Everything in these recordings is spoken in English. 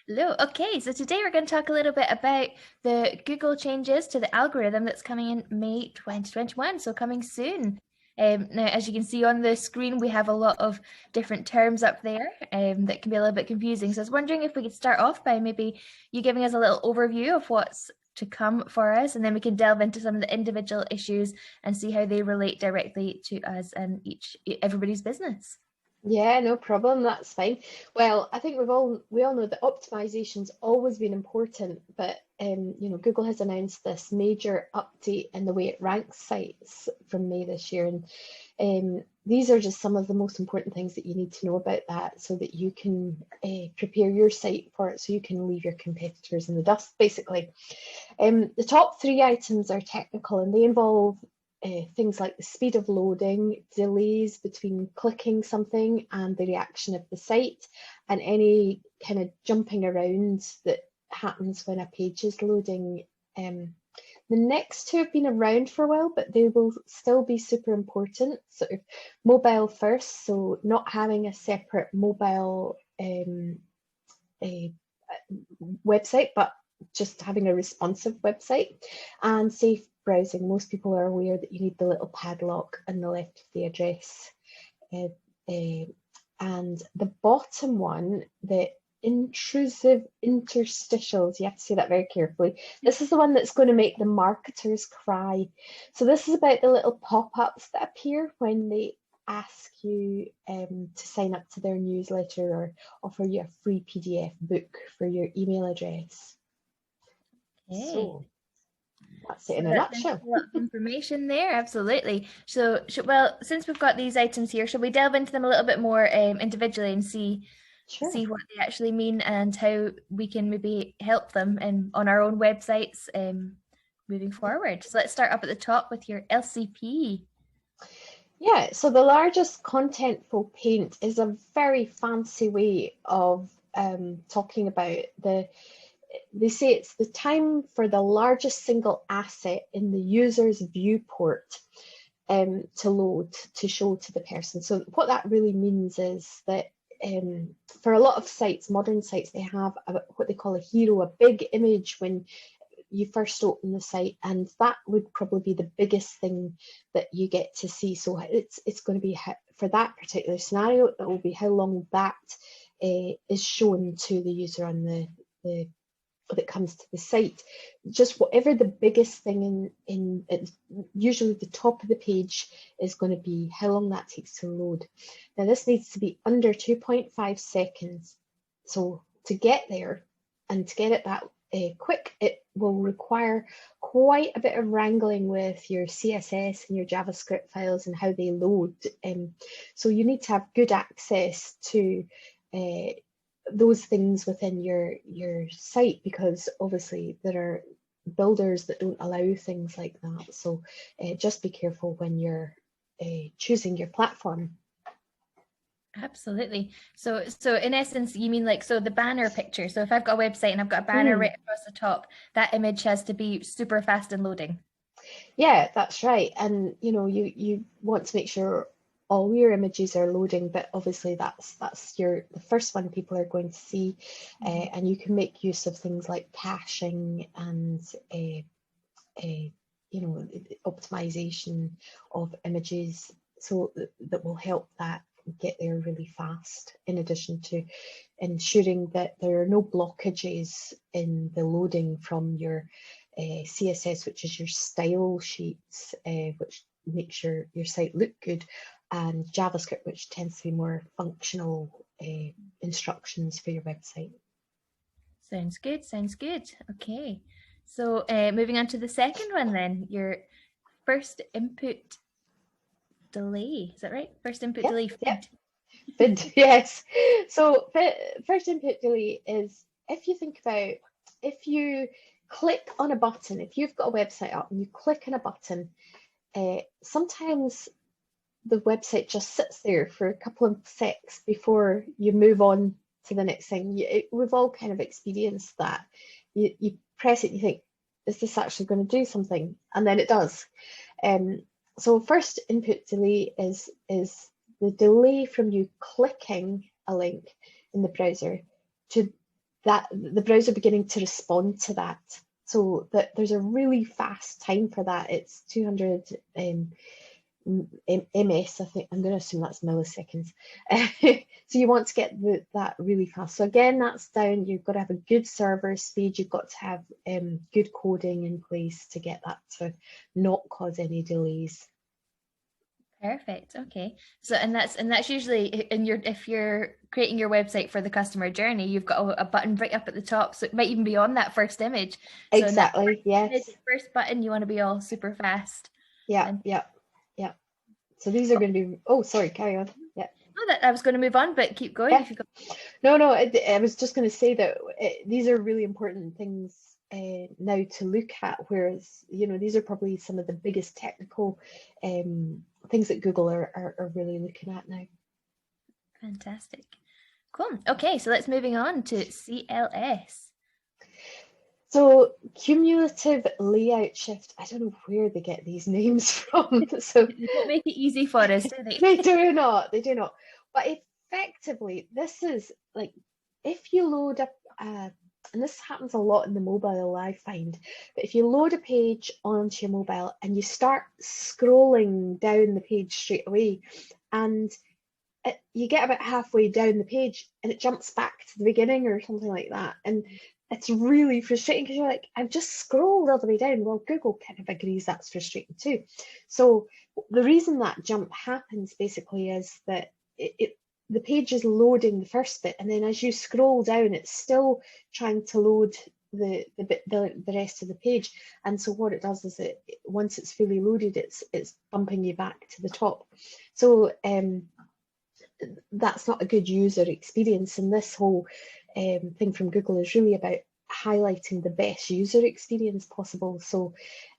Hello. Okay, so today we're going to talk a little bit about the Google changes to the algorithm that's coming in May 2021, so coming soon. Now, as you can see on the screen, we have a lot of different terms up there that can be a little bit confusing. So I was wondering if we could start off by maybe you giving us a little overview of what's to come for us, and then we can delve into some of the individual issues and see how they relate directly to us and everybody's business. Yeah, no problem. That's fine. Well, I think we all know that optimization's always been important, but Google has announced this major update in the way it ranks sites from May this year, and these are just some of the most important things that you need to know about that, so that you can prepare your site for it, so you can leave your competitors in the dust, basically. The top three items are technical, and they involve things like the speed of loading, delays between clicking something and the reaction of the site, and any kind of jumping around that happens when a page is loading. The next two have been around for a while, but they will still be super important. Sort of mobile first, so not having a separate mobile a website, but just having a responsive website, and safe browsing. Most people are aware that you need the little padlock on the left of the address. Uh, uh, and the bottom one, the intrusive interstitials, you have to say that very carefully. This is the one that's going to make the marketers cry. So this is about the little pop-ups that appear when they ask you to sign up to their newsletter or offer you a free PDF book for your email address. Okay. So that's it So in a that's a nutshell. lot of information there, absolutely. So, well, since we've got these items here, shall we delve into them a little bit more individually and see Sure. what they actually mean and how we can maybe help them on our own websites moving forward. So let's start up at the top with your LCP. Yeah, so the largest contentful paint is a very fancy way of talking about they say it's the time for the largest single asset in the user's viewport to load, to show to the person. So what that really means is that for a lot of sites, modern sites, they have what they call a hero, a big image when you first open the site, and that would probably be the biggest thing that you get to see. So it's going to be for that particular scenario, it will be how long that is shown to the user on the that comes to the site. Just whatever the biggest thing in usually the top of the page is going to be how long that takes to load. Now this needs to be under 2.5 seconds. So to get there and to get it that quick, it will require quite a bit of wrangling with your CSS and your JavaScript files and how they load. So you need to have good access to those things within your site, because obviously there are builders that don't allow things like that. So just be careful when you're choosing your platform. Absolutely. So in essence, you mean like the banner picture. So if I've got a website and I've got a banner Mm. right across the top, that image has to be super fast in loading. Yeah, that's right. And you want to make sure all your images are loading, but obviously that's the first one people are going to see, and you can make use of things like caching and optimization of images, so that will help that get there really fast, in addition to ensuring that there are no blockages in the loading from your CSS, which is your style sheets, which makes your site look good, and JavaScript, which tends to be more functional instructions for your website. Sounds good. Sounds good. Okay. So moving on to the second one then, your first input delay. Is that right? First input Yep, delay yep. feed. But yes, so first input delay is, if you think about, if you click on a button, if you've got a website up and you click on a button, sometimes the website just sits there for a couple of secs before you move on to the next thing. We've all kind of experienced that. You press it, you think, is this actually going to do something? And then it does. So first input delay is the delay from you clicking a link in the browser to that the browser beginning to respond to that. So that there's a really fast time for that. It's 200 ms, I think. I'm going to assume that's milliseconds. So you want to get that really fast. So again, that's down. You've got to have a good server speed. You've got to have good coding in place to get that to not cause any delays. Perfect. Okay. So and that's usually in your if you're creating your website for the customer journey, you've got a button right up at the top. So it might even be on that first image. So in that Exactly. Yes. first button, you want to be all super fast. Yeah. And Yeah. Yeah. So these are going to be. Oh, sorry. Carry on. Yeah. oh, that I was going to move on, but keep going Yeah. if you got. No, no. I was just going to say that these are really important things now to look at. Whereas, these are probably some of the biggest technical things that Google are really looking at now. Fantastic. Cool. Okay, so let's moving on to CLS. So cumulative layout shift, I don't know where they get these names from. So They don't make it easy for us, do they? they do not, they do not. But effectively, this is like if you load up, and this happens a lot in the mobile, I find, but if you load a page onto your mobile and you start scrolling down the page straight away, and you get about halfway down the page and it jumps back to the beginning or something like that. And it's really frustrating because you're like, I've just scrolled all the way down. Well, Google kind of agrees that's frustrating too. So the reason that jump happens basically is that the page is loading the first bit, and then as you scroll down, it's still trying to load the rest of the page. And so what it does is once it's fully loaded, it's bumping you back to the top. So that's not a good user experience, and this whole thing from Google is really about highlighting the best user experience possible. So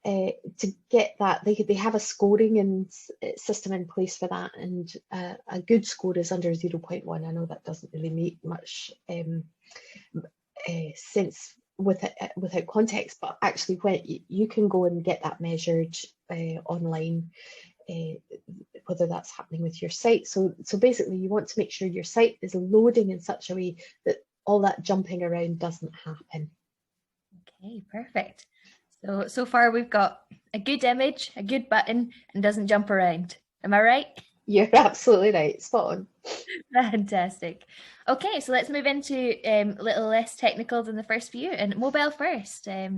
to get that, they have a scoring and system in place for that, and a good score is under 0.1. I know that doesn't really make much sense without context, but actually when you can go and get that measured online, whether that's happening with your site. So basically you want to make sure your site is loading in such a way that all that jumping around doesn't happen. Okay, perfect. So far we've got a good image, a good button, and doesn't jump around. Am I right? You're absolutely right, spot on. Fantastic. Okay, so let's move into a little less technical than the first few, and mobile first. I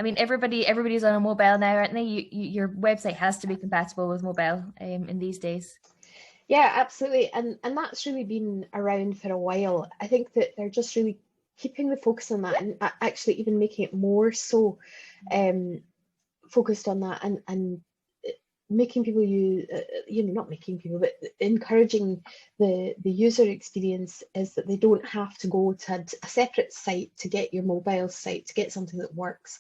mean, everybody's on a mobile now, aren't they? Your website has to be compatible with mobile in these days. Yeah, absolutely, and that's really been around for a while. I think that they're just really keeping the focus on that, and actually even making it more so focused on that, and making people use, not making people, but encouraging the user experience is that they don't have to go to a separate site to get your mobile site to get something that works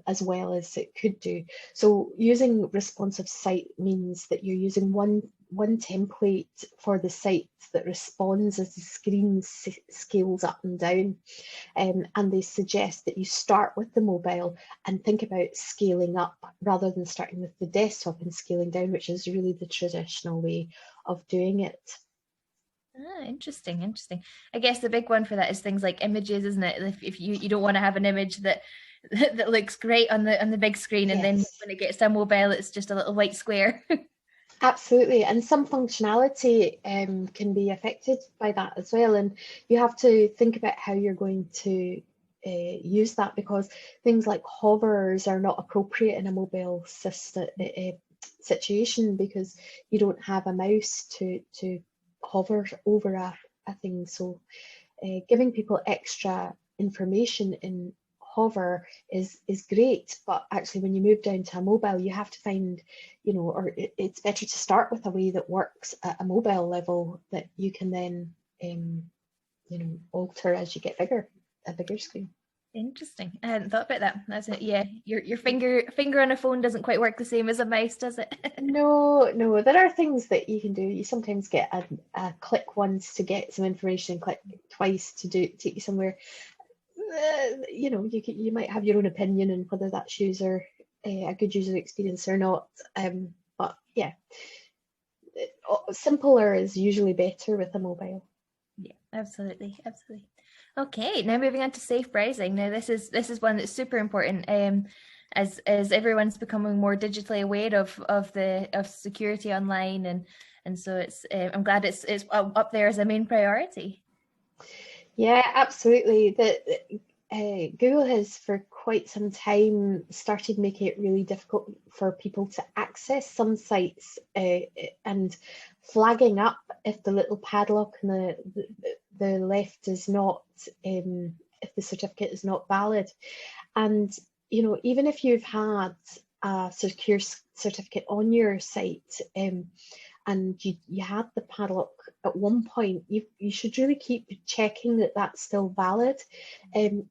as well as it could do. So using responsive site means that you're using one template for the site that responds as the screen scales up and down. And they suggest that you start with the mobile and think about scaling up rather than starting with the desktop and scaling down, which is really the traditional way of doing it. Ah, interesting. I guess the big one for that is things like images, isn't it? If you don't want to have an image that that looks great on the big screen, and then Yes. when it gets to mobile, it's just a little white square. Absolutely, and some functionality can be affected by that as well, and you have to think about how you're going to use that, because things like hovers are not appropriate in a mobile system situation, because you don't have a mouse to hover over a thing. So giving people extra information in hover is great, but actually when you move down to a mobile, you have to find, or it's better to start with a way that works at a mobile level that you can then alter as you get a bigger screen. Interesting. I hadn't thought about that. That's it. Yeah, your finger on a phone doesn't quite work the same as a mouse, does it? No, there are things that you can do. You sometimes get a click once to get some information, click twice to take you somewhere. You might have your own opinion on whether that's a good user experience or not. But yeah, simpler is usually better with a mobile. Yeah, absolutely. Okay, now moving on to safe browsing. Now this is one that's super important. As everyone's becoming more digitally aware of security online, and so it's I'm glad it's up there as a main priority. Yeah, absolutely. Google has for quite some time started making it really difficult for people to access some sites, and flagging up if the little padlock on the left is not, if the certificate is not valid. And even if you've had a secure certificate on your site, and you had the padlock at one point, you should really keep checking that that's still valid, and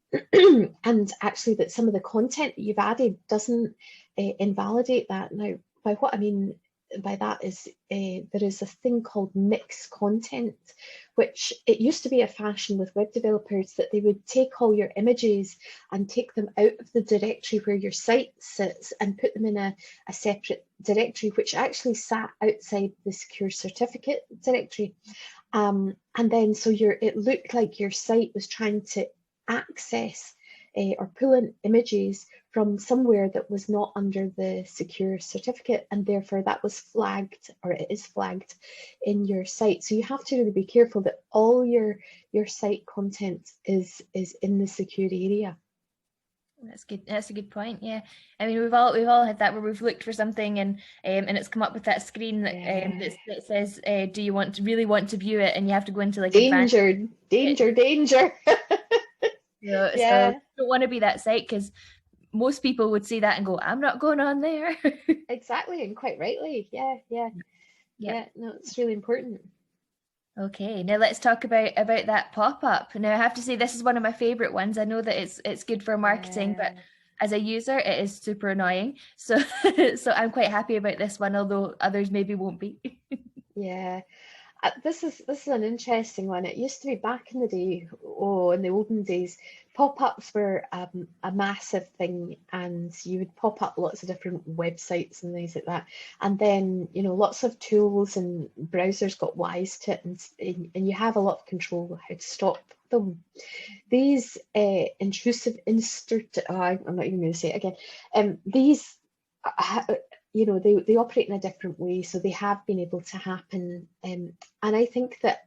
actually that some of the content that you've added doesn't invalidate that. Now, by what I mean by that is, there is a thing called mixed content, which it used to be a fashion with web developers that they would take all your images and take them out of the directory where your site sits and put them in a separate directory, which actually sat outside the secure certificate directory. And then so it looked like your site was trying to access or pull in images from somewhere that was not under the secure certificate, and therefore that was flagged, or it is flagged in your site. So you have to really be careful that all your site content is in the secure area. That's good. That's a good point. Yeah, I mean we've all had that where we've looked for something and it's come up with that screen that that says, do you really want to view it, and you have to go into like advanced. Danger, danger, danger. So Yeah, don't want to be that site, because most people would see that and go, I'm not going on there. exactly, and quite rightly. Yeah, yeah, Yep. yeah. No, it's really important. Okay, now let's talk about that pop-up. Now I have to say this is one of my favorite ones. I know that it's good for marketing, but Yeah. as a user, it is super annoying. So so I'm quite happy about this one, although others maybe won't be. Yeah, this is an interesting one. It used to be back in the day, oh, in the olden days, pop-ups were a massive thing, and you would pop up lots of different websites and things like that. And then, lots of tools and browsers got wise to it, and you have a lot of control of how to stop them. These intrusive insert, oh, I'm not even going to say it again. These they operate in a different way, so they have been able to happen, and I think that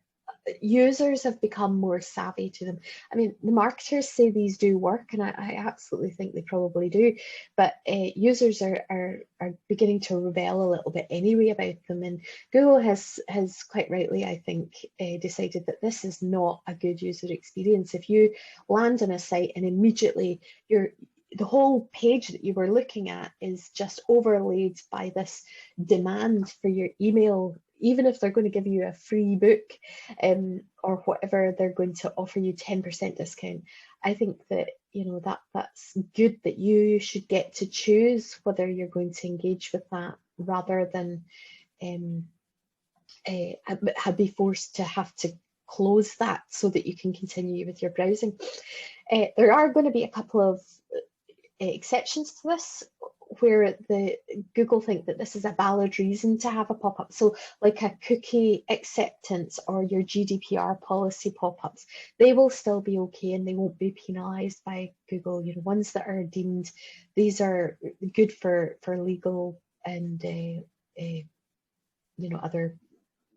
users have become more savvy to them. I mean, the marketers say these do work, and I absolutely think they probably do, but users are beginning to rebel a little bit anyway about them, and Google has quite rightly, I think, decided that this is not a good user experience. If you land on a site and immediately the whole page that you were looking at is just overlaid by this demand for your email, even if they're going to give you a free book, or whatever, they're going to offer you 10% discount. I think that that's good, that you should get to choose whether you're going to engage with that, rather than be forced to have to close that so that you can continue with your browsing. There are going to be a couple of exceptions to this, where the Google think that this is a valid reason to have a pop-up. So like a cookie acceptance or your GDPR policy pop-ups, they will still be okay and they won't be penalized by Google. Ones that are deemed, these are good for legal and other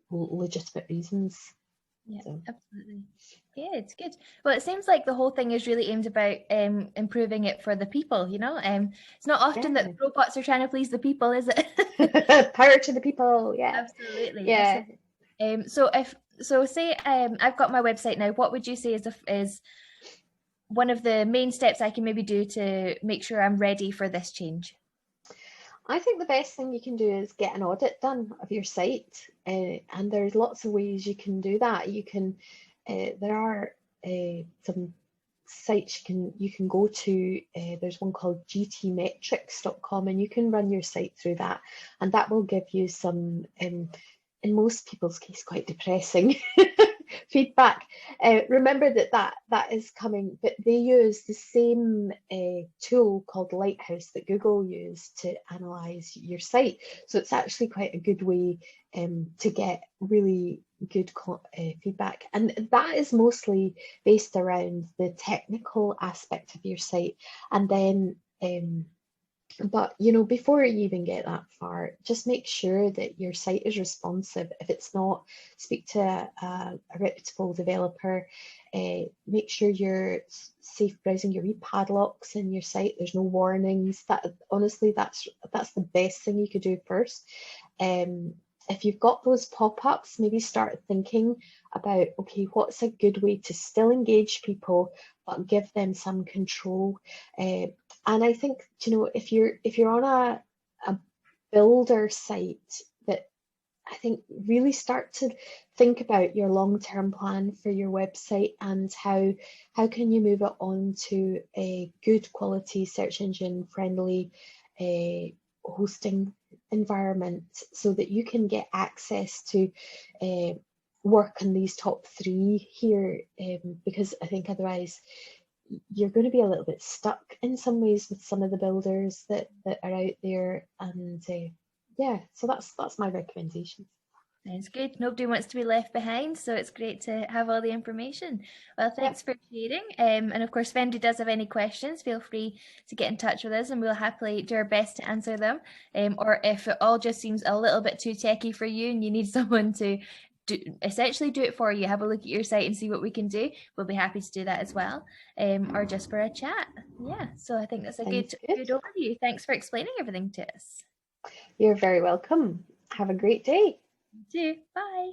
legitimate reasons. Yeah, So absolutely. Good. Well, it seems like the whole thing is really aimed about improving it for the people, it's not often that yeah. robots are trying to please the people, is it? Power to the people. Yeah. Absolutely. Yeah. So say I've got my website now, what would you say is one of the main steps I can maybe do to make sure I'm ready for this change? I think the best thing you can do is get an audit done of your site, and there's lots of ways you can do that. There are some sites you can go to. There's one called gtmetrics.com, and you can run your site through that, and that will give you some, in most people's case, quite depressing feedback. Remember that is coming, but they use the same tool called Lighthouse that Google used to analyze your site. So it's actually quite a good way to get really good feedback. And that is mostly based around the technical aspect of your site. And then but before you even get that far, just make sure that your site is responsive. If it's not, speak to a reputable developer. Make sure you're safe browsing your padlocks in your site. There's no warnings. That honestly, that's the best thing you could do first. If you've got those pop-ups, maybe start thinking about, okay, what's a good way to still engage people but give them some control. And I think, if you're on a builder site, that I think really start to think about your long-term plan for your website and how can you move it on to a good quality search engine friendly hosting environment so that you can get access to work on these top 3 here, because I think otherwise you're going to be a little bit stuck in some ways with some of the builders that are out there. And yeah, so that's my recommendation. Sounds good. Nobody wants to be left behind, so it's great to have all the information. Well, thanks for sharing. And of course, if anybody does have any questions, feel free to get in touch with us and we'll happily do our best to answer them. Or if it all just seems a little bit too techy for you and you need someone to essentially do it for you, have a look at your site and see what we can do, we'll be happy to do that as well. Or just for a chat. Yeah, so I think that's a good overview. Thanks for explaining everything to us. You're very welcome. Have a great day. You too. Bye.